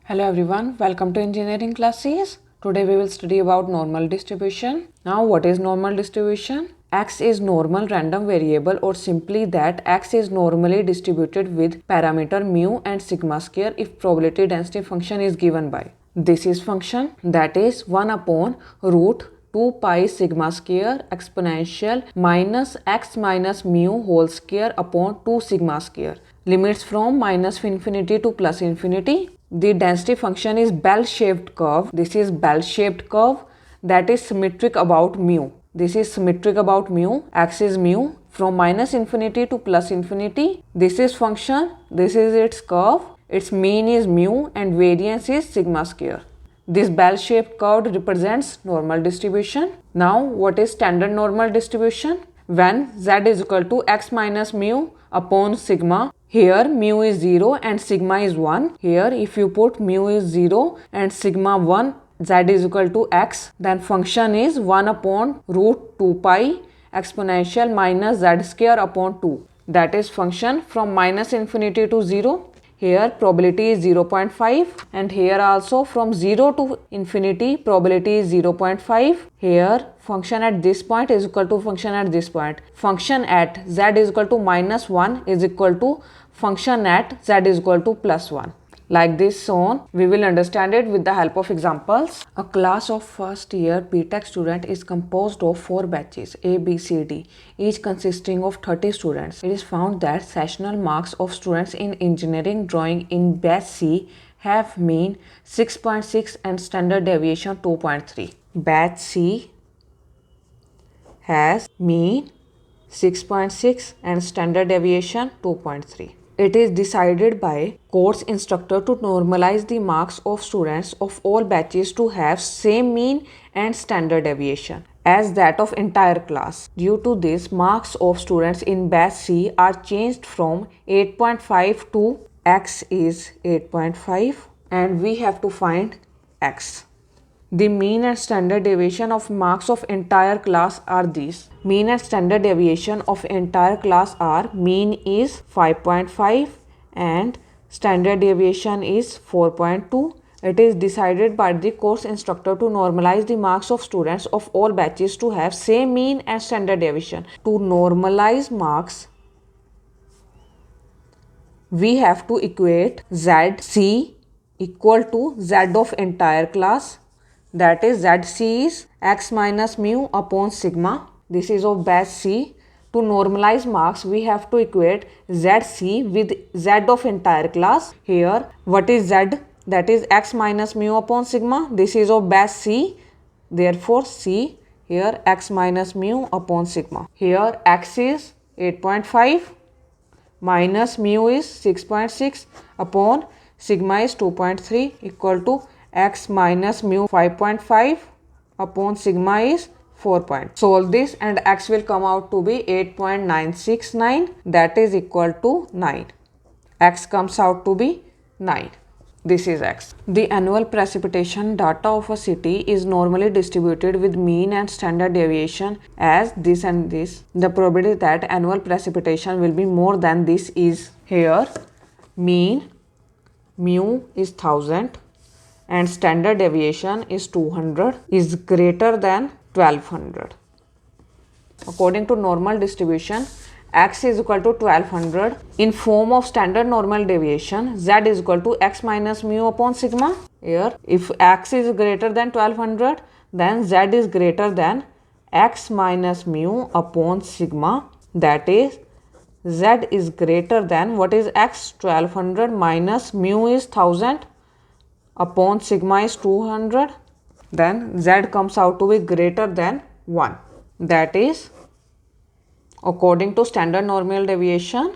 Hello everyone, welcome to engineering classes. Today we will study about normal distribution. Now what is normal distribution? X is normal random variable, or simply that X is normally distributed with parameter mu and sigma square if probability density function is given by. This is function, that is 1 upon root 2 pi sigma square exponential minus x minus mu whole square upon 2 sigma square. Limits from minus infinity to plus infinity. The density function is bell-shaped curve. This is bell-shaped curve that is symmetric about mu. This is symmetric about mu. X is mu from minus infinity to plus infinity. This is function. This is its curve. Its mean is mu and variance is sigma square. This bell-shaped curve represents normal distribution. Now, what is standard normal distribution? When z is equal to x minus mu upon sigma, here mu is 0 and sigma is 1. Here if you put mu is 0 and sigma 1, z is equal to x, then function is 1 upon root 2 pi exponential minus z square upon 2. That is function from minus infinity to 0. Here probability is 0.5 and here also from 0 to infinity probability is 0.5. Here function at this point is equal to function at this point. Function at z is equal to minus 1 is equal to function at z is equal to plus 1. Like this shown, we will understand it with the help of examples. A class of first year BTech student is composed of 4 batches A, B, C, D, each consisting of 30 students. It is found that sessional marks of students in engineering drawing in batch C have mean 6.6 and standard deviation 2.3. Batch C has mean 6.6 and standard deviation 2.3. It is decided by course instructor to normalize the marks of students of all batches to have same mean and standard deviation as that of entire class. Due to this, marks of students in batch C are changed from 8.5 to x is 8.5 and we have to find x. The mean and standard deviation of marks of entire class are these. Mean and standard deviation of entire class are mean is 5.5 and standard deviation is 4.2. It is decided by the course instructor to normalize the marks of students of all batches to have same mean and standard deviation. To normalize marks, we have to equate ZC equal to Z of entire class. That is ZC is x minus mu upon sigma. This is of batch C. To normalize marks, we have to equate ZC with Z of entire class. Here, what is Z? That is x minus mu upon sigma. This is of batch C. Therefore, C here x minus mu upon sigma. Here x is 8.5 minus mu is 6.6 upon sigma is 2.3 equal to x minus mu 5.5 upon sigma is 4. Solve this and x will come out to be 8.969, that is equal to 9. X comes out to be 9. This is x. The annual precipitation data of a city is normally distributed with mean and standard deviation as this and this. The probability that annual precipitation will be more than this is here mean mu is 1000 and standard deviation is 200 is greater than 1200. According to normal distribution, x is equal to 1200 in form of standard normal deviation. Z is equal to x minus mu upon sigma. Here, if x is greater than 1200, then z is greater than x minus mu upon sigma. That is, z is greater than what is x? 1200 minus mu is 1000 upon sigma is 200. Then z comes out to be greater than 1. That is, according to standard normal deviation,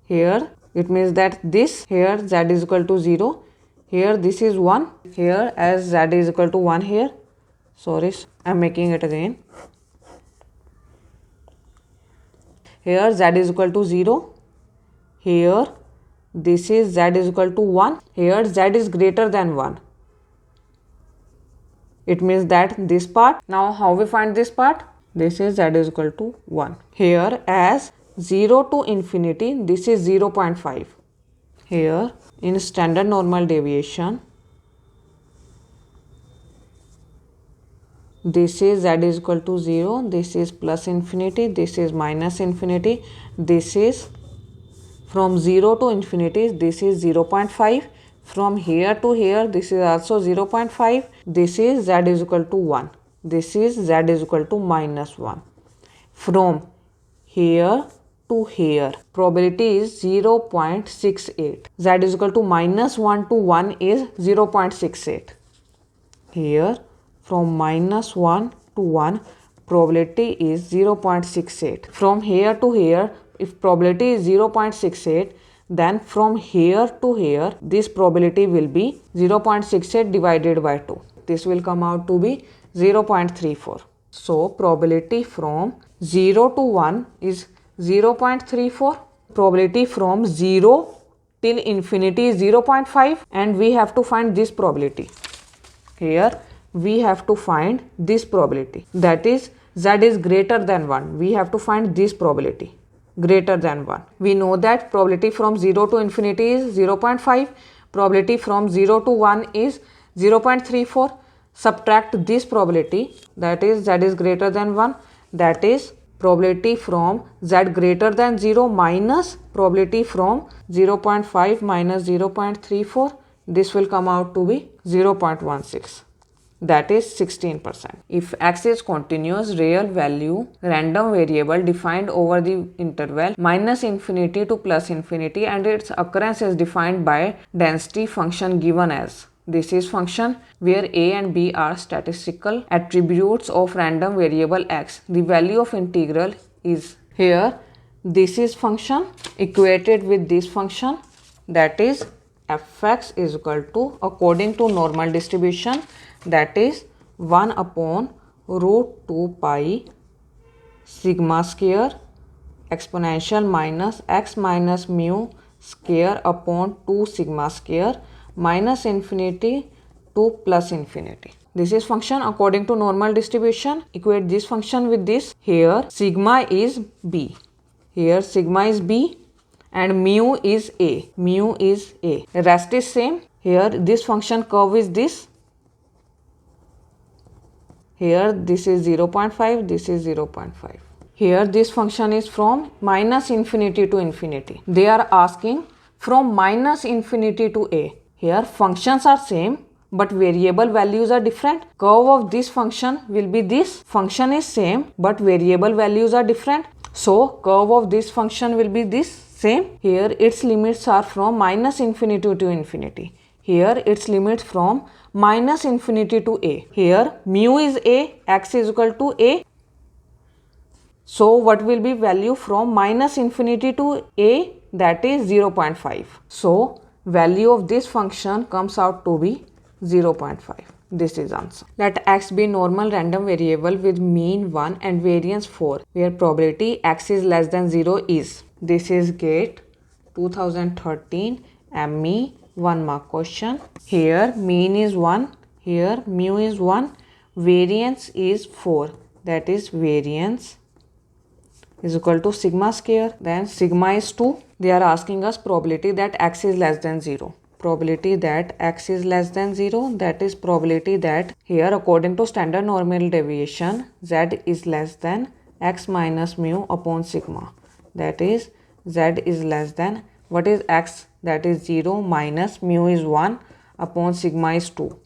here it means that this here z is equal to 0, here this is 1, here as z is equal to 1 here, sorry I am making it again, here z is equal to 0, here this is z is equal to 1, here z is greater than 1. It means that this part. Now how we find this part? This is z is equal to 1. Here as 0 to infinity, this is 0.5. Here in standard normal deviation, this is z is equal to 0, this is plus infinity, this is minus infinity, this is from 0 to infinity, this is 0.5, from here to here this is also 0.5, this is z is equal to 1, this is z is equal to minus 1. From here to here probability is 0.68, z is equal to minus 1 to 1 is 0.68. Here from minus 1 to 1 probability is 0.68. From here to here, if probability is 0.68, then from here to here this probability will be 0.68 divided by 2. This will come out to be 0.34. So probability from 0 to 1 is 0.34. Probability from 0 till infinity is 0.5, and we have to find this probability. Here we have to find this probability, that is z is greater than 1. We have to find this probability greater than 1. We know that probability from 0 to infinity is 0.5, probability from 0 to 1 is 0.34. Subtract this probability, that is z is greater than 1, that is probability from z greater than 0 minus probability from 0.5 minus 0.34. This will come out to be 0.16. That is 16%. If x is continuous real value random variable defined over the interval minus infinity to plus infinity, and its occurrence is defined by density function given as, this is function where a and b are statistical attributes of random variable x. The value of integral is, here this is function equated with this function, that is fx is equal to, according to normal distribution, that is 1 upon root 2 pi sigma square exponential minus x minus mu square upon 2 sigma square minus infinity to plus infinity. This is function according to normal distribution. Equate this function with this. Here sigma is b, here sigma is b, and mu is a. Mu is a. Rest is same. Here this function curve is this. Here this is 0.5, this is 0.5. Here this function is from minus infinity to infinity. They are asking from minus infinity to a. Here functions are same but variable values are different. Curve of this function will be this. Function is same but variable values are different. So curve of this function will be this same. Here its limits are from minus infinity to infinity. Here its limits from minus infinity to a. Here mu is a, x is equal to a. So what will be value from minus infinity to a? That is 0.5. So value of this function comes out to be 0.5. This is answer. Let x be normal random variable with mean 1 and variance 4, where probability x is less than 0 is. This is GATE 2013 ME 1 mark question. Here mean is 1, here mu is 1, variance is 4, that is variance is equal to sigma square, then sigma is 2. They are asking us probability that x is less than 0. Probability that x is less than 0, that is probability that here according to standard normal deviation z is less than x minus mu upon sigma, that is z is less than, what is x, that is 0 minus mu is 1 upon sigma is 2,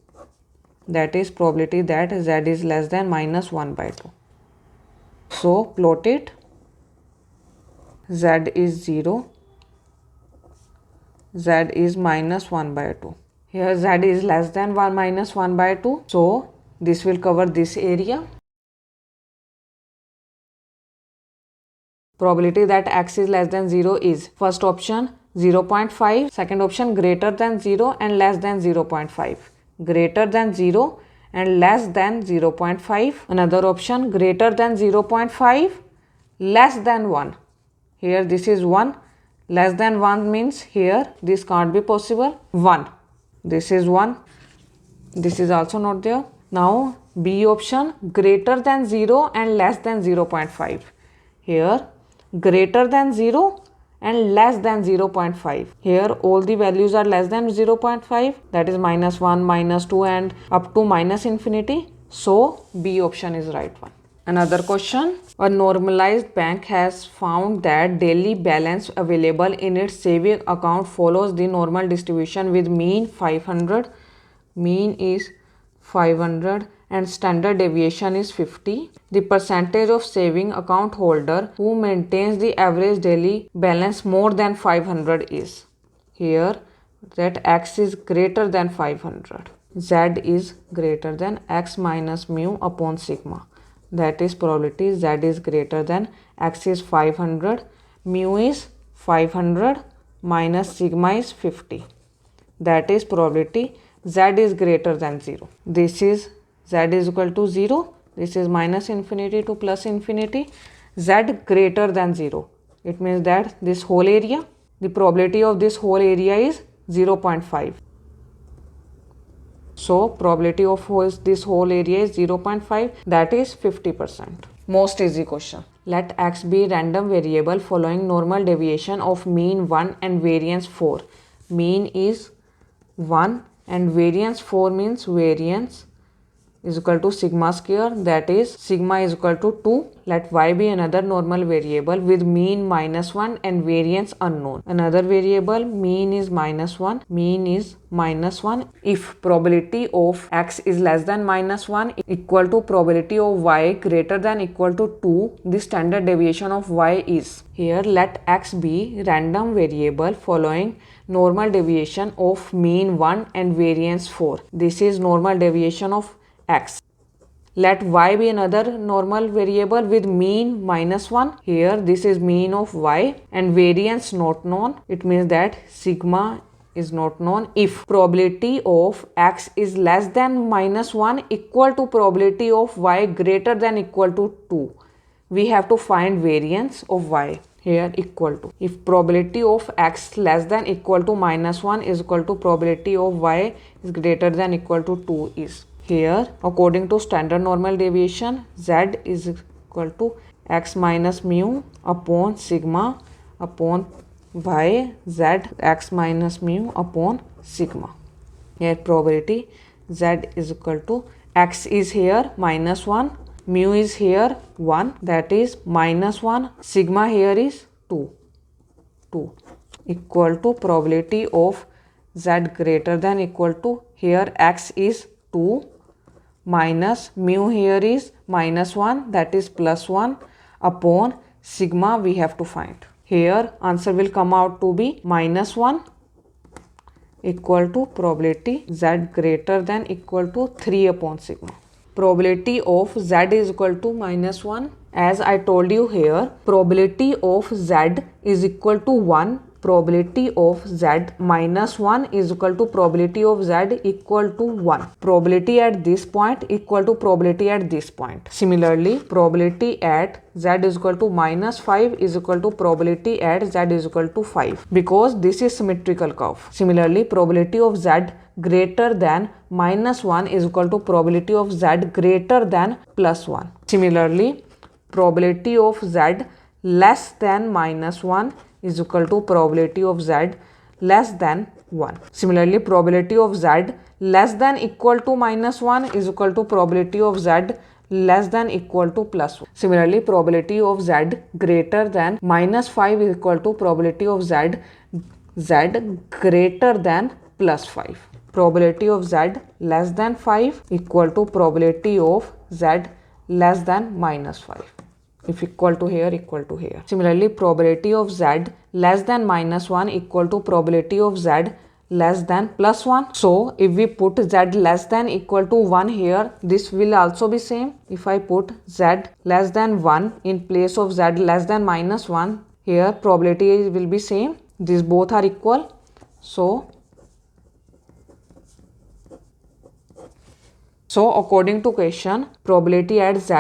that is probability that z is less than minus 1 by 2. So plot it. Z is 0, z is minus 1 by 2. Here z is less than 1 minus 1 by 2. So this will cover this area. Probability that x is less than 0 is, first option 0.5, second option greater than 0 and less than 0.5. Greater than 0 and less than 0.5. Another option greater than 0.5, less than 1. Here this is 1, less than 1 means here this can't be possible. 1, this is 1, this is also not there. Now B option greater than 0 and less than 0.5. Here greater than 0 and less than 0.5. Here all the values are less than 0.5, that is -1, -2 and up to minus infinity. So B option is right one. Another question. A normalized bank has found that daily balance available in its saving account follows the normal distribution with mean 500. Mean is 500 and standard deviation is 50. The percentage of saving account holder who maintains the average daily balance more than 500 is. Here that x is greater than 500. Z is greater than x minus mu upon sigma. That is probability Z is greater than x is 500, mu is 500 minus sigma is 50. That is probability Z is greater than 0. This is Z is equal to 0. This is minus infinity to plus infinity. Z greater than 0. It means that this whole area, the probability of this whole area is 0.5. So probability of this whole area is 0.5, that is 50%. Most easy question. Let x be random variable following normal deviation of mean 1 and variance 4. Mean is 1 and variance 4 means variance is equal to sigma square, that is sigma is equal to 2. Let y be another normal variable with mean -1 and variance unknown. Another variable, mean is -1, mean is -1. If probability of x is less than -1 equal to probability of y greater than equal to 2, the standard deviation of y is. Here let x be random variable following normal deviation of mean 1 and variance 4. This is normal deviation of x. Let y be another normal variable with mean -1. Here this is mean of y and variance not known. It means that sigma is not known. If probability of x is less than -1 equal to probability of y greater than equal to 2, we have to find variance of y. Here equal to. If probability of x less than equal to -1 is equal to probability of y is greater than equal to 2 is. Here according to standard normal deviation, z is equal to x minus mu upon sigma upon y, z x minus mu upon sigma. Here probability z is equal to x is here -1, mu is here 1, that is -1, sigma here is 2 equal to probability of z greater than equal to, here x is 2 minus mu here is -1, that is +1 upon sigma we have to find. Here answer will come out to be -1 equal to probability z greater than equal to 3 upon sigma. Probability of z is equal to -1. As I told you here, probability of z is equal to 1. Probability of z -1 is equal to probability of z equal to 1. Probability at this point equal to probability at this point. Similarly, probability at z is equal to -5 is equal to probability at z is equal to 5, because this is symmetrical curve. Similarly, probability of z greater than -1 is equal to probability of z greater than +1. Similarly, probability of z less than -1 is equal to probability of z less than 1. Similarly, probability of z less than equal to -1 is equal to probability of z less than equal to +1. Similarly, probability of z greater than -5 is equal to probability of z greater than +5. Probability of z less than 5 equal to probability of z less than -5. If equal to here, equal to here. Similarly, probability of z less than -1 equal to probability of z less than +1. So if we put z less than equal to 1 here, this will also be same. If I put z less than 1 in place of z less than -1, here probability will be same. These both are equal. So according to question, probability at z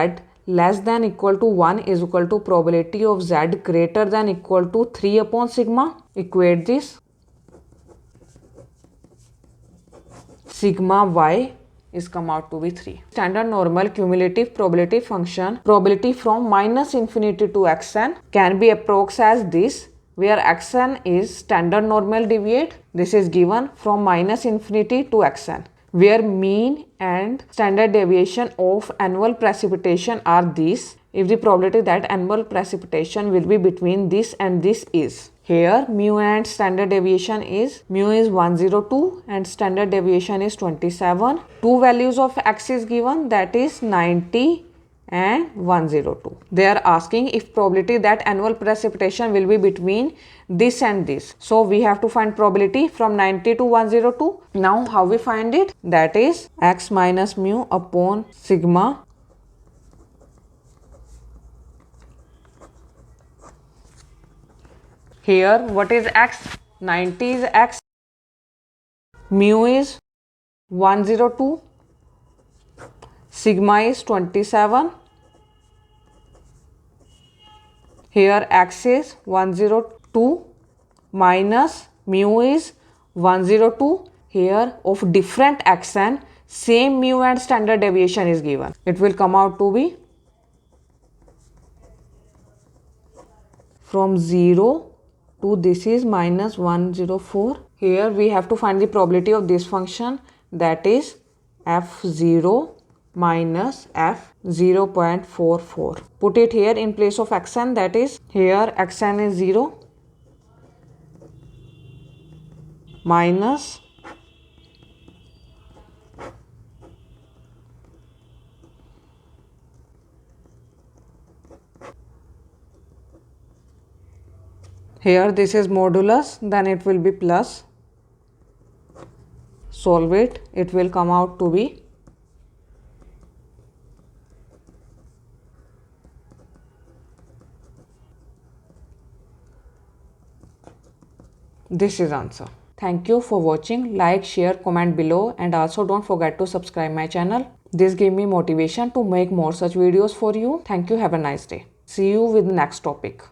less than equal to 1 is equal to probability of z greater than equal to 3 upon sigma. Equate this. Sigma y is come out to be 3. Standard normal cumulative probability function, probability from -infinity to xn, can be approached as this, where xn is standard normal deviate. This is given from minus infinity to xn, where mean and standard deviation of annual precipitation are these. If the probability that annual precipitation will be between this and this is, here mu and standard deviation is, mu is 102 and standard deviation is 27. Two values of x is given, that is 90 and 102. They are asking if probability that annual precipitation will be between this and this. So we have to find probability from 90 to 102. Now how we find it? That is x minus mu upon sigma. Here what is x? 90 is x, mu is 102, sigma is 27. Here x is 102 minus mu is 102. Here of different xn, same mu and standard deviation is given. It will come out to be from 0 to this is minus 104. Here we have to find the probability of this function, that is f0 minus f 0.44. Put it here in place of xn, that is here xn is 0 minus here this is modulus, then it will be plus. Solve it, it will come out to be this is answer. Thank you for watching. Like, share, comment below, and also don't forget to subscribe my channel. This gave me motivation to make more such videos for you. Thank you. Have a nice day. See you with the next topic.